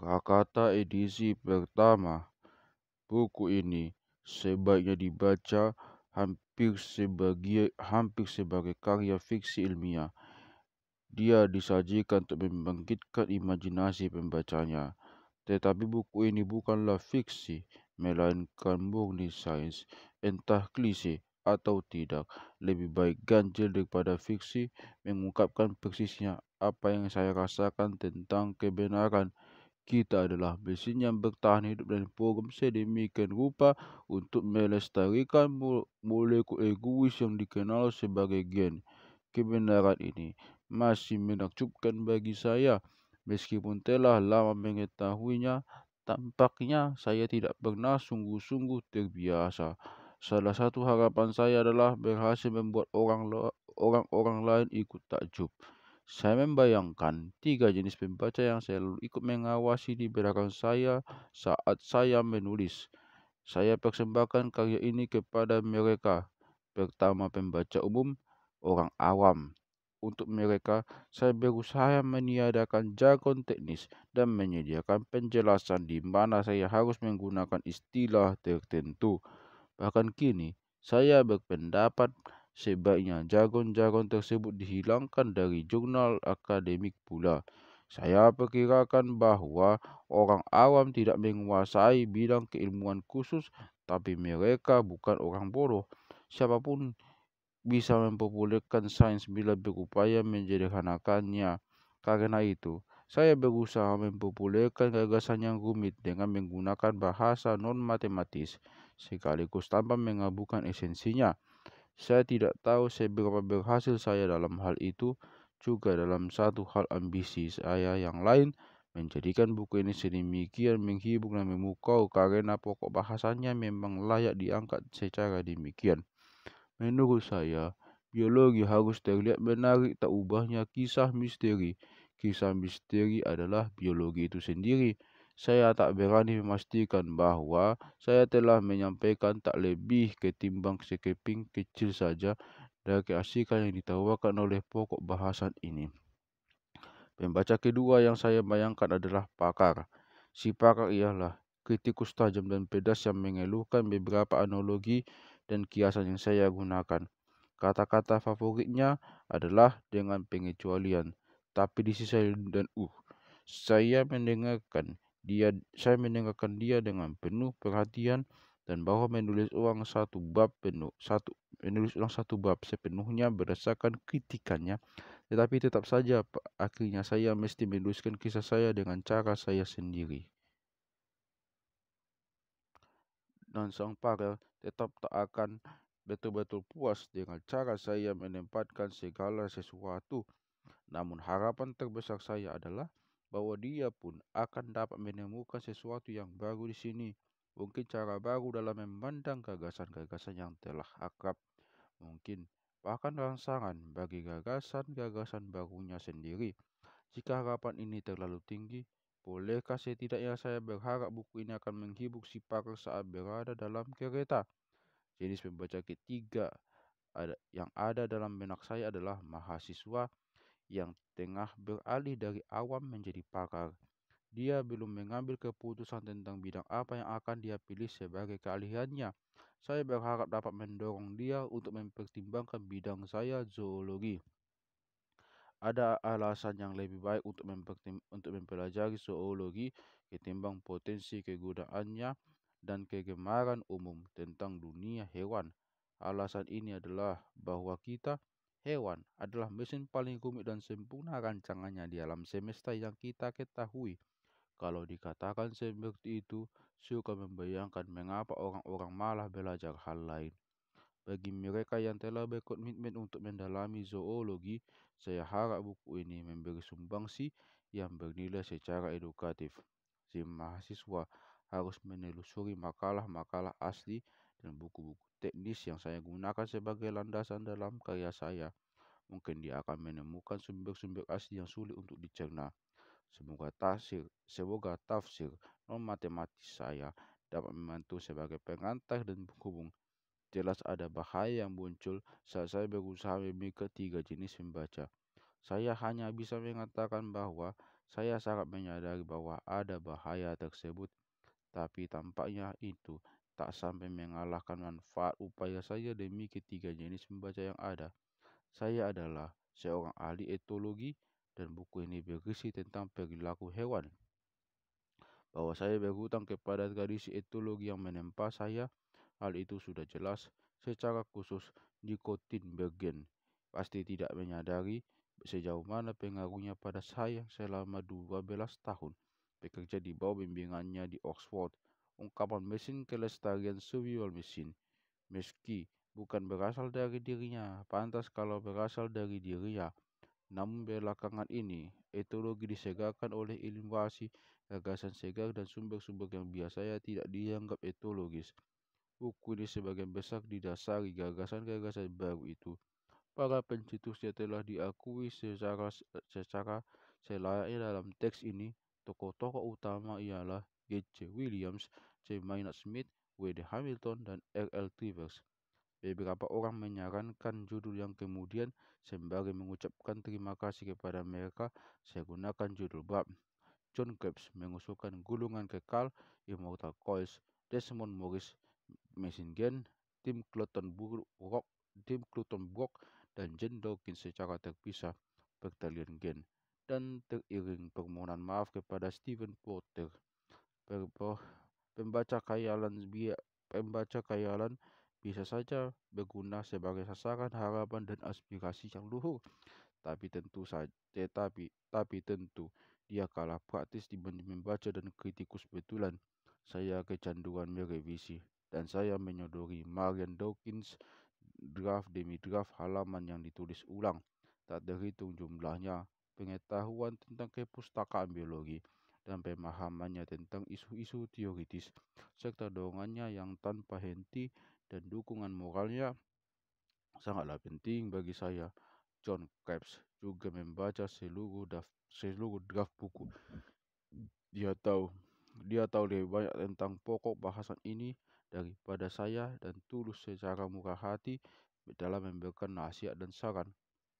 Kata edisi pertama buku ini sebaiknya dibaca hampir sebagai karya fiksi ilmiah. Dia disajikan untuk membangkitkan imajinasi pembacanya. Tetapi buku ini bukanlah fiksi, melainkan murni sains. Entah klise atau tidak, lebih baik ganjil daripada fiksi, mengungkapkan persisnya apa yang saya rasakan tentang kebenaran. Kita adalah mesin yang bertahan hidup dan program sedemikian rupa untuk melestarikan molekul egois yang dikenal sebagai gen. Kebenaran ini masih menakjubkan bagi saya. Meskipun telah lama mengetahuinya, tampaknya saya tidak pernah sungguh-sungguh terbiasa. Salah satu harapan saya adalah berhasil membuat orang-orang lain ikut takjub. Saya membayangkan 3 jenis pembaca yang selalu ikut mengawasi di belakang saya saat saya menulis. Saya persembahkan karya ini kepada mereka. Pertama, pembaca umum, orang awam. Untuk mereka, saya berusaha meniadakan jargon teknis dan menyediakan penjelasan di mana saya harus menggunakan istilah tertentu. Bahkan kini, saya berpendapat sebaiknya jargon-jargon tersebut dihilangkan dari jurnal akademik pula. Saya perkirakan bahwa orang awam tidak menguasai bidang keilmuan khusus, tapi mereka bukan orang bodoh. Siapapun bisa mempopulerkan sains bila berupaya menjederhanakannya. Karena itu, saya berusaha mempopulerkan gagasan yang rumit dengan menggunakan bahasa non-matematis, sekaligus tanpa mengaburkan esensinya. Saya tidak tahu seberapa berhasil saya dalam hal itu, juga dalam satu hal ambisi saya yang lain, menjadikan buku ini sedemikian menghibur dan memukau karena pokok bahasanya memang layak diangkat secara demikian. Menurut saya, biologi harus terlihat menarik tak ubahnya kisah misteri. Kisah misteri adalah biologi itu sendiri. Saya tak berani memastikan bahwa saya telah menyampaikan tak lebih ketimbang sekeping kecil saja dari keasikan yang ditawarkan oleh pokok bahasan ini. Pembaca kedua yang saya bayangkan adalah pakar. Si pakar ialah kritikus tajam dan pedas yang mengeluhkan beberapa analogi dan kiasan yang saya gunakan. Kata-kata favoritnya adalah dengan pengecualian, tapi di sisi lain dan saya mendengarkan dia dengan penuh perhatian dan bahwa menulis ulang satu bab sepenuhnya berdasarkan kritikannya, tetapi tetap saja akhirnya saya mesti menuliskan kisah saya dengan cara saya sendiri. Dan sang pakar tetap tak akan betul-betul puas dengan cara saya menempatkan segala sesuatu. Namun harapan terbesar saya adalah bahwa dia pun akan dapat menemukan sesuatu yang baru di sini. Mungkin cara baru dalam memandang gagasan-gagasan yang telah akrab. Mungkin bahkan rangsangan bagi gagasan-gagasan barunya sendiri. Jika harapan ini terlalu tinggi, bolehkah setidaknya saya berharap buku ini akan menghibur si pakar saat berada dalam kereta? Jenis pembaca ketiga yang ada dalam benak saya adalah mahasiswa yang tengah beralih dari awam menjadi pakar. Dia belum mengambil keputusan tentang bidang apa yang akan dia pilih sebagai keahliannya. Saya berharap dapat mendorong dia untuk mempertimbangkan bidang saya, zoologi. Ada alasan yang lebih baik untuk mempelajari zoologi ketimbang potensi kegunaannya dan kegemaran umum tentang dunia hewan. Alasan ini adalah bahwa kita, hewan, adalah mesin paling rumit dan sempurna rancangannya di alam semesta yang kita ketahui. Kalau dikatakan seperti itu, suka membayangkan mengapa orang-orang malah belajar hal lain. Bagi mereka yang telah berkomitmen untuk mendalami zoologi, saya harap buku ini memberi sumbangsi yang bernilai secara edukatif. Si mahasiswa harus menelusuri makalah-makalah asli dan buku-buku teknis yang saya gunakan sebagai landasan dalam karya saya. Mungkin dia akan menemukan sumber-sumber asli yang sulit untuk dicerna. Semoga tafsir non-matematis saya dapat membantu sebagai pengantar dan penghubung. Jelas ada bahaya yang muncul saat saya berusaha memikat 3 jenis membaca. Saya hanya bisa mengatakan bahwa Saya sangat menyadari bahwa ada bahaya tersebut, tapi tampaknya itu tak sampai mengalahkan manfaat upaya saya demi ketiga jenis membaca yang ada. Saya adalah seorang ahli etologi dan buku ini berisi tentang perilaku hewan. Bahwa saya berhutang kepada tradisi etologi yang menempa saya, hal itu sudah jelas. Secara khusus, Bergen pasti tidak menyadari sejauh mana pengaruhnya pada saya selama 12 tahun bekerja di bawah bimbingannya di Oxford. Ungkapan mesin kelestarian survival mesin, meski bukan berasal dari dirinya, pantas kalau berasal dari dirinya. Namun belakangan ini, etologi disegarkan oleh inovasi, gagasan segar dan sumber-sumber yang biasanya tidak dianggap etologis. Buku ini sebagian besar didasari gagasan-gagasan baru itu. Para pencetusnya telah diakui secara selayaknya dalam teks ini. Tokoh-tokoh utama ialah G.C. Williams, C. Maynard Smith, W.D. Hamilton, dan R.L. Trivers. Beberapa orang menyarankan judul yang kemudian sembari mengucapkan terima kasih kepada mereka, saya gunakan judul bab. John Krebs mengusulkan gulungan kekal Immortal Coils, Desmond Morris Mesin Gen, Tim Cloton Brock, dan Jane Dawkins secara terpisah Pertalian Gen, dan teriring permohonan maaf kepada Stephen Porter. Pembaca khayalan bisa saja berguna sebagai sasaran harapan dan aspirasi yang luhur, tapi tentu dia kalah praktis dibanding membaca dan kritikus betulan. Saya kecanduan merevisi, dan saya menyodori Marian Dawkins draft demi draft halaman yang ditulis ulang. Tak terhitung jumlahnya, pengetahuan tentang kepustakaan biologi, dan pemahamannya tentang isu-isu teoritis, serta dorongannya yang tanpa henti dan dukungan moralnya sangatlah penting bagi saya. John Krebs juga membaca seluruh draft buku. Dia tahu dia tahu lebih banyak tentang pokok bahasan ini daripada saya dan tulus secara murah hati dalam memberikan nasihat dan saran.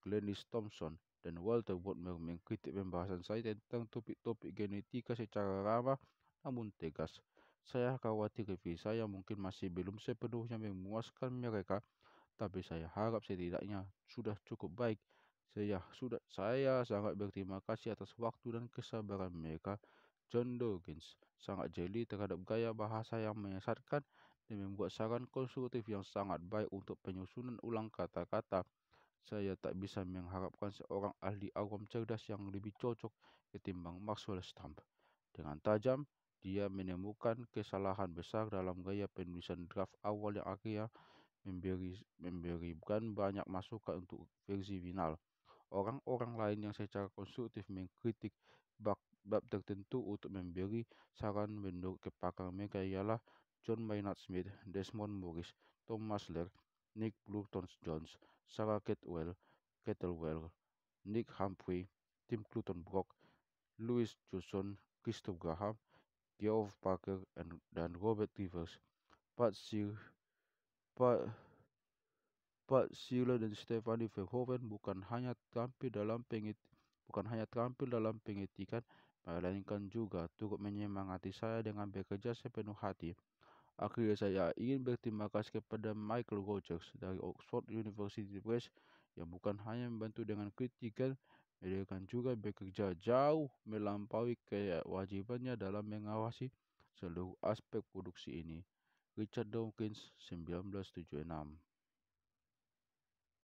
Glennis Thompson dan Walter Bodmer mengkritik pembahasan saya tentang topik-topik genetika secara ramah namun tegas. Saya khawatir review saya mungkin masih belum sepenuhnya memuaskan mereka, tapi saya harap setidaknya sudah cukup baik. Saya sangat berterima kasih atas waktu dan kesabaran mereka. John Dawkins sangat jeli terhadap gaya bahasa yang menyesatkan dan membuat saran konstruktif yang sangat baik untuk penyusunan ulang kata-kata. Saya tak bisa mengharapkan seorang ahli awam cerdas yang lebih cocok ketimbang Maxwell Stump. Dengan tajam, dia menemukan kesalahan besar dalam gaya penulisan draft awal yang akhirnya memberikan banyak masukan untuk versi final. Orang-orang lain yang secara konstruktif mengkritik bab tertentu untuk memberi saran menurut kepakaran mereka ialah John Maynard Smith, Desmond Morris, Thomas Laird, Nick Bluton-Jones, Sarah Kettlewell, Nick Humphrey, Tim Cloton Brock, Louis Johnson, Christopher Graham, Geoff Parker, dan Robert Rivers. Pat Sheila dan Stephanie Verhoeven bukan hanya terampil dalam pengetikan, melainkan juga turut menyemangati saya dengan bekerja sepenuh hati. Akhirnya saya ingin berterima kasih kepada Michael Rogers dari Oxford University Press yang bukan hanya membantu dengan kritikan, melainkan juga bekerja jauh melampaui kewajibannya dalam mengawasi seluruh aspek produksi ini. Richard Dawkins, 1976.